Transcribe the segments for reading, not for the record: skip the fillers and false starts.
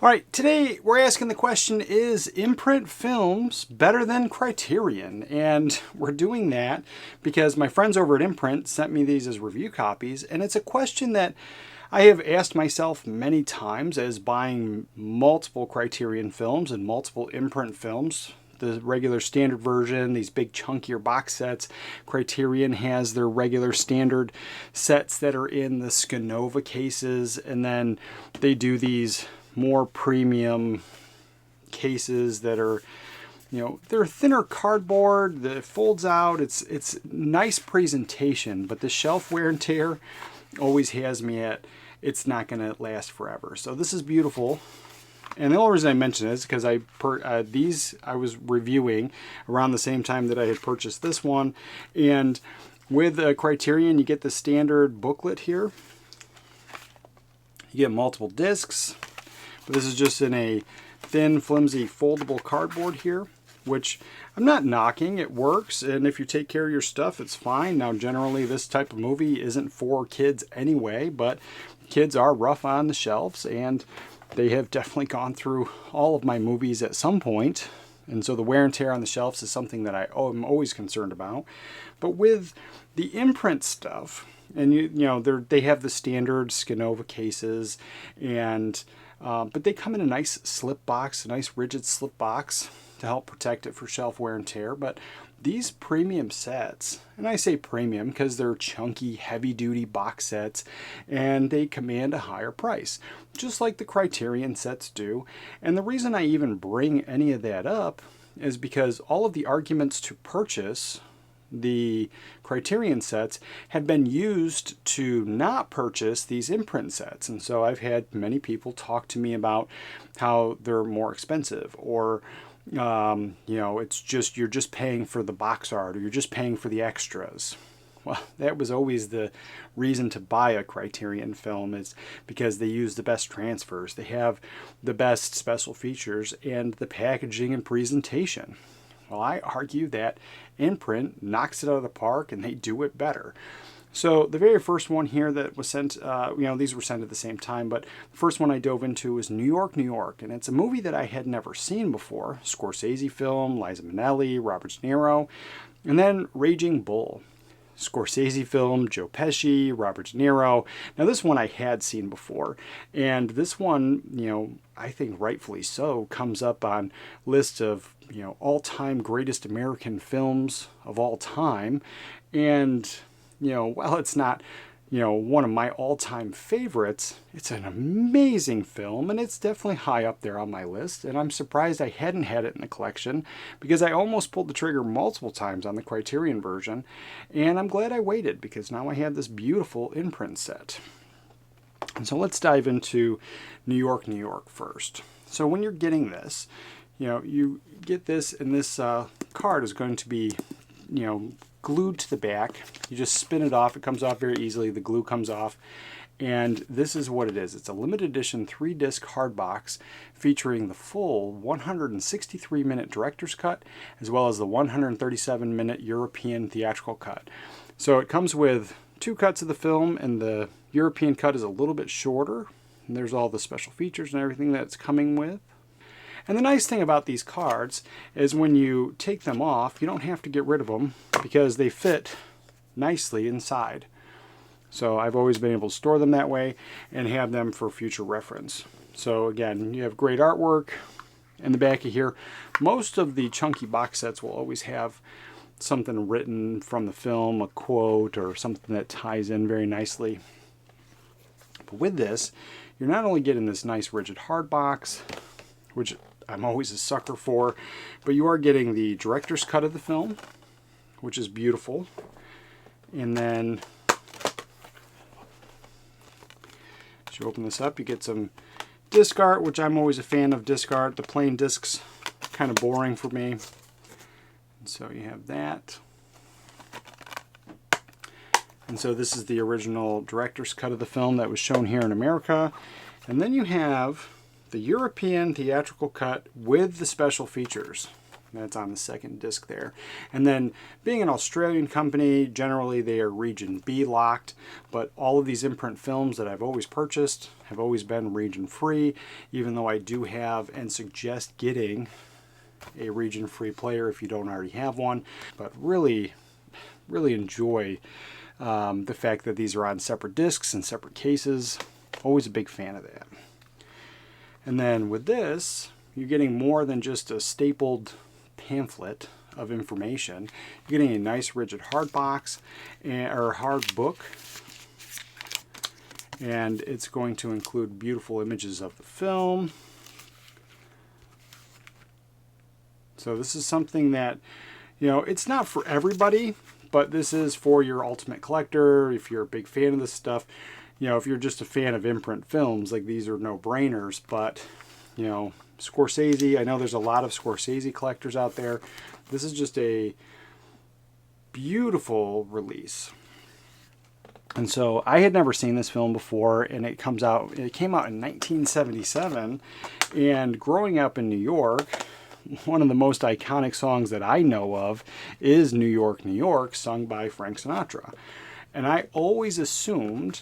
All right, today we're asking the question, is Imprint films better than Criterion? And we're doing that because my friends over at Imprint sent me these as review copies, and it's a question that I have asked myself many times as buying multiple Criterion films and multiple Imprint films. The regular standard version, these big chunkier box sets. Criterion has their regular standard sets that are in the Scanova cases, and then they do these more premium cases that are, they're thinner cardboard that folds out. It's nice presentation, but the shelf wear and tear always has me at it's not going to last forever. So this is beautiful. And the only reason I mention it is because these I was reviewing around the same time that I had purchased this one. And with Criterion, you get the standard booklet here. You get multiple discs. But this is just in a thin, flimsy, foldable cardboard here, which I'm not knocking. It works, and if you take care of your stuff, it's fine. Now, generally, this type of movie isn't for kids anyway, but kids are rough on the shelves, and they have definitely gone through all of my movies at some point. And so the wear and tear on the shelves is something that I'm always concerned about. But with the Imprint stuff, and they have the standard Scanova cases, and but they come in a nice slip box, a nice rigid slip box to help protect it for shelf wear and tear. But these premium sets, and I say premium because they're chunky, heavy-duty box sets, and they command a higher price, just like the Criterion sets do. And the reason I even bring any of that up is because all of the arguments to purchase the Criterion sets have been used to not purchase these Imprint sets. And so I've had many people talk to me about how they're more expensive, or it's just you're just paying for the box art, or you're just paying for the extras. Well, that was always the reason to buy a Criterion film, is because they use the best transfers, they have the best special features, and the packaging and presentation. Well, I argue that Imprint knocks it out of the park, and they do it better. So the very first one here that was sent, these were sent at the same time, but the first one I dove into was New York, New York, and it's a movie that I had never seen before. Scorsese film, Liza Minnelli, Robert De Niro, and then Raging Bull. Scorsese film, Joe Pesci, Robert De Niro. Now this one I had seen before, and this one, I think rightfully so, comes up on lists of, all-time greatest American films of all time. And, while it's not, one of my all-time favorites, it's an amazing film, and it's definitely high up there on my list. And I'm surprised I hadn't had it in the collection, because I almost pulled the trigger multiple times on the Criterion version, and I'm glad I waited, because now I have this beautiful Imprint set. And so let's dive into New York, New York first. So when you're getting this, you get this, and this card is going to be, glued to the back. You just spin it off. It comes off very easily. The glue comes off. And this is what it is. It's a limited edition 3-disc hard box featuring the full 163-minute director's cut, as well as the 137-minute European theatrical cut. So it comes with 2 cuts of the film, and the European cut is a little bit shorter. And there's all the special features and everything that's coming with. And the nice thing about these cards is when you take them off, you don't have to get rid of them, because they fit nicely inside. So I've always been able to store them that way and have them for future reference. So again, you have great artwork in the back of here. Most of the chunky box sets will always have something written from the film, a quote, or something that ties in very nicely. But with this, you're not only getting this nice rigid hard box, which I'm always a sucker for, but you are getting the director's cut of the film, which is beautiful. And then as you open this up, you get some disc art, which I'm always a fan of disc art. The plain discs kind of boring for me. And so you have that. And so this is the original director's cut of the film that was shown here in America. And then you have the European theatrical cut with the special features. That's on the second disc there. And then being an Australian company, generally they are region B locked, but all of these Imprint films that I've always purchased have always been region free, even though I do have and suggest getting a region free player if you don't already have one. But really enjoy the fact that these are on separate discs and separate cases. Always a big fan of that. And then with this, you're getting more than just a stapled pamphlet of information. You're getting a nice rigid hard box or hard book, and it's going to include beautiful images of the film. So this is something that, you know, it's not for everybody, but this is for your ultimate collector. If you're a big fan of this stuff, you know, if you're just a fan of Imprint films, like, these are no-brainers. But, you know, Scorsese, I know there's a lot of Scorsese collectors out there. This is just a beautiful release. And so I had never seen this film before, and it came out in 1977. And growing up in New York, one of the most iconic songs that I know of is New York, New York, sung by Frank Sinatra. And I always assumed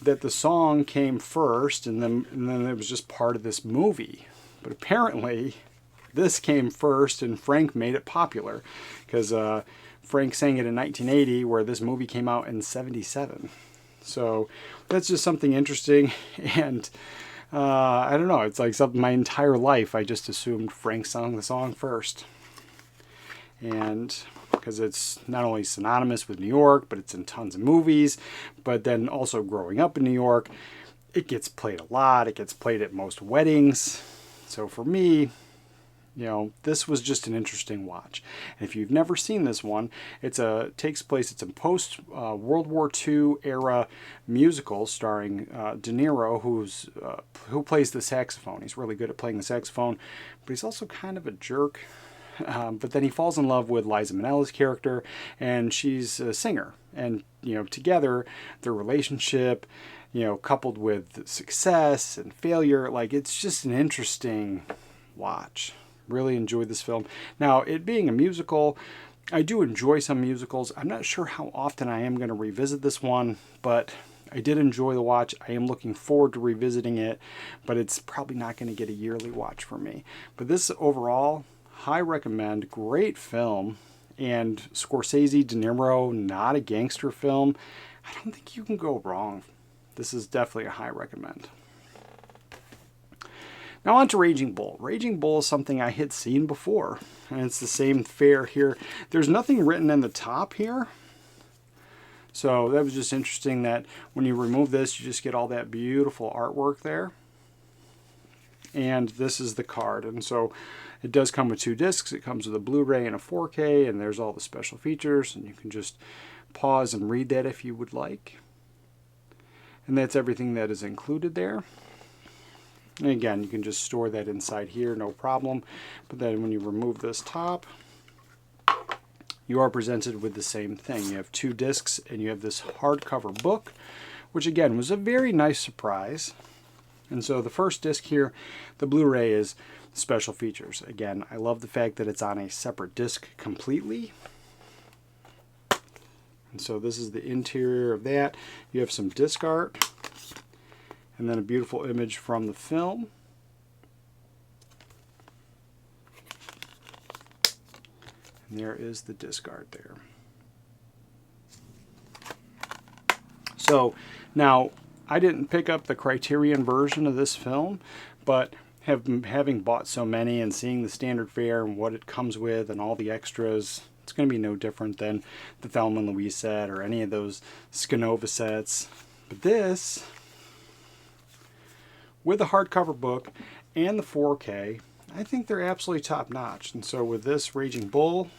that the song came first and then it was just part of this movie. But apparently this came first and Frank made it popular, because Frank sang it in 1980 where this movie came out in 77. So that's just something interesting. And I don't know, it's like something my entire life I just assumed Frank sung the song first. And because it's not only synonymous with New York, but it's in tons of movies. But then also growing up in New York, it gets played a lot. It gets played at most weddings. So for me, you know, this was just an interesting watch. And if you've never seen this one, it's a post World War II era musical starring De Niro, who plays the saxophone. He's really good at playing the saxophone, but he's also kind of a jerk. But then he falls in love with Liza Minnelli's character, and she's a singer. And, you know, together, their relationship, you know, coupled with success and failure, like, it's just an interesting watch. Really enjoyed this film. Now, it being a musical, I do enjoy some musicals. I'm not sure how often I am going to revisit this one, but I did enjoy the watch. I am looking forward to revisiting it, but it's probably not going to get a yearly watch for me. But this overall, high recommend, great film. And Scorsese, De Niro, not a gangster film. I don't think you can go wrong. This is definitely a high recommend. Now on to Raging Bull. Raging Bull is something I had seen before, and it's the same fare here. There's nothing written in the top here, so that was just interesting that when you remove this, you just get all that beautiful artwork there. And this is the card, and so it does come with 2 discs. It comes with a Blu-ray and a 4K, and there's all the special features, and you can just pause and read that if you would like. And that's everything that is included there. And again, you can just store that inside here, no problem. But then when you remove this top, you are presented with the same thing. You have 2 discs, and you have this hardcover book, which again was a very nice surprise. And so the first disc here, the Blu-ray, is special features. Again, I love the fact that it's on a separate disc completely. And so this is the interior of that. You have some disc art, and then a beautiful image from the film. And there is the disc art there. So now, I didn't pick up the Criterion version of this film, but having bought so many and seeing the standard fare and what it comes with and all the extras, it's going to be no different than the Thelma and Louise set or any of those Scanova sets. But this, with the hardcover book and the 4K, I think they're absolutely top notch. And so with this Raging Bull,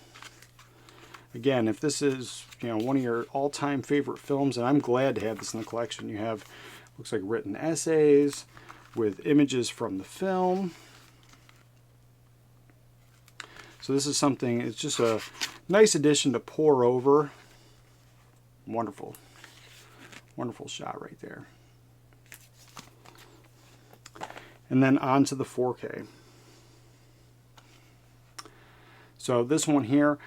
again, if this is, you know, one of your all-time favorite films, and I'm glad to have this in the collection, you have, looks like, written essays with images from the film. So this is something, it's just a nice addition to pour over. Wonderful, wonderful shot right there. And then on to the 4K. So this one here,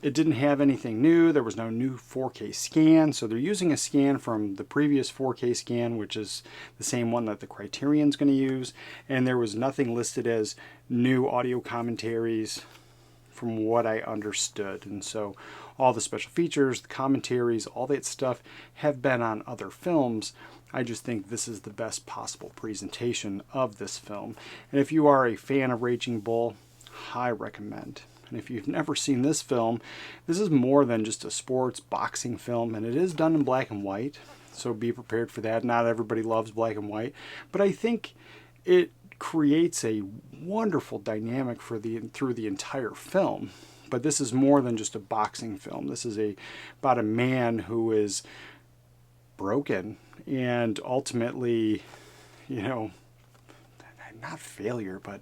it didn't have anything new. There was no new 4K scan. So they're using a scan from the previous 4K scan, which is the same one that the Criterion's going to use. And there was nothing listed as new audio commentaries from what I understood. And so all the special features, the commentaries, all that stuff have been on other films. I just think this is the best possible presentation of this film. And if you are a fan of Raging Bull, I recommend. And if you've never seen this film, this is more than just a sports boxing film, and it is done in black and white, so be prepared for that. Not everybody loves black and white, but I think it creates a wonderful dynamic for through the entire film. But this is more than just a boxing film. This is about a man who is broken and ultimately, you know, not failure, but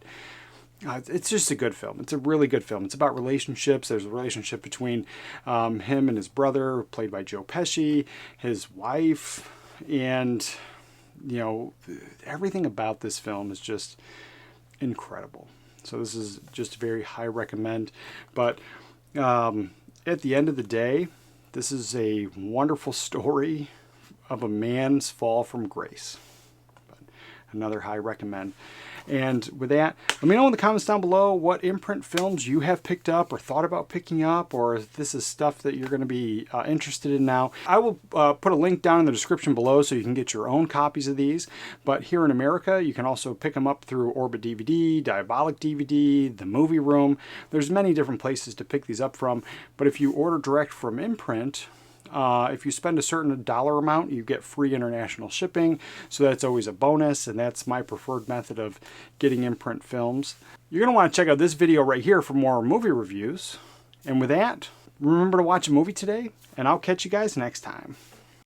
it's just a good film. It's a really good film. It's about relationships. There's a relationship between him and his brother, played by Joe Pesci, his wife, and, you know, everything about this film is just incredible. So this is just a very high recommend. But at the end of the day, this is a wonderful story of a man's fall from grace. But another high recommend. And with that, let me know in the comments down below what Imprint films you have picked up or thought about picking up, or if this is stuff that you're going to be interested in now. I will put a link down in the description below so you can get your own copies of these. But here in America, you can also pick them up through Orbit DVD, Diabolic DVD, The Movie Room. There's many different places to pick these up from. But if you order direct from Imprint, if you spend a certain dollar amount, you get free international shipping. So that's always a bonus, and that's my preferred method of getting Imprint films. You're going to want to check out this video right here for more movie reviews. And with that, remember to watch a movie today, and I'll catch you guys next time.